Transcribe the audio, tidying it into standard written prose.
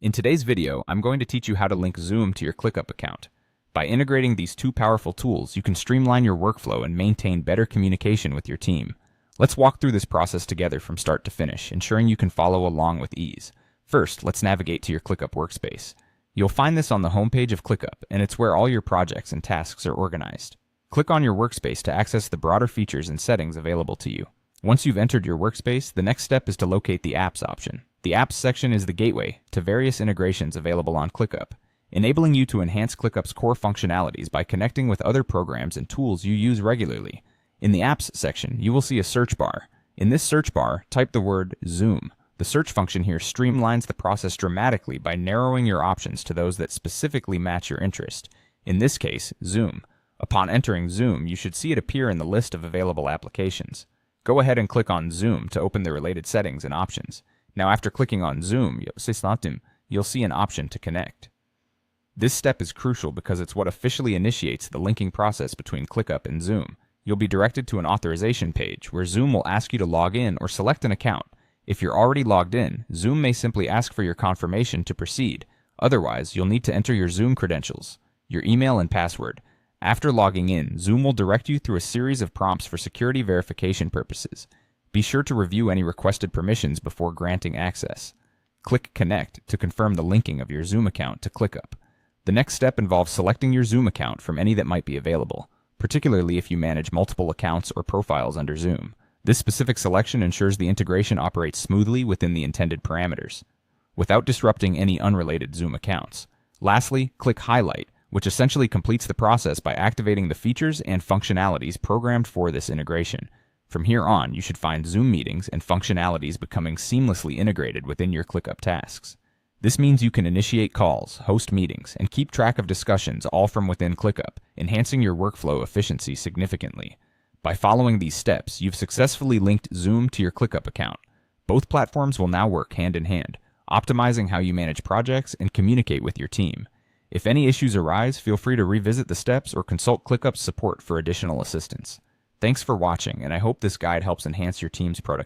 In today's video, I'm going to teach you how to link Zoom to your ClickUp account. By integrating these two powerful tools, you can streamline your workflow and maintain better communication with your team. Let's walk through this process together from start to finish, ensuring you can follow along with ease. First, let's navigate to your ClickUp workspace. You'll find this on the homepage of ClickUp, and it's where all your projects and tasks are organized. Click on your workspace to access the broader features and settings available to you. Once you've entered your workspace, the next step is to locate the Apps option. The Apps section is the gateway to various integrations available on ClickUp, enabling you to enhance ClickUp's core functionalities by connecting with other programs and tools you use regularly. In the Apps section, you will see a search bar. In this search bar, type the word Zoom. The search function here streamlines the process dramatically by narrowing your options to those that specifically match your interest. In this case, Zoom. Upon entering Zoom, you should see it appear in the list of available applications. Go ahead and click on Zoom to open the related settings and options. Now, after clicking on Zoom, you'll see an option to connect. This step is crucial because it's what officially initiates the linking process between ClickUp and Zoom. You'll be directed to an authorization page where Zoom will ask you to log in or select an account. If you're already logged in, Zoom may simply ask for your confirmation to proceed. Otherwise, you'll need to enter your Zoom credentials, your email and password. After logging in, Zoom will direct you through a series of prompts for security verification purposes. Be sure to review any requested permissions before granting access. Click Connect to confirm the linking of your Zoom account to ClickUp. The next step involves selecting your Zoom account from any that might be available, particularly if you manage multiple accounts or profiles under Zoom. This specific selection ensures the integration operates smoothly within the intended parameters, without disrupting any unrelated Zoom accounts. Lastly, click Highlight, which essentially completes the process by activating the features and functionalities programmed for this integration. From here on, you should find Zoom meetings and functionalities becoming seamlessly integrated within your ClickUp tasks. This means you can initiate calls, host meetings, and keep track of discussions all from within ClickUp, enhancing your workflow efficiency significantly. By following these steps, you've successfully linked Zoom to your ClickUp account. Both platforms will now work hand in hand, optimizing how you manage projects and communicate with your team. If any issues arise, feel free to revisit the steps or consult ClickUp's support for additional assistance. Thanks for watching, and I hope this guide helps enhance your team's productivity.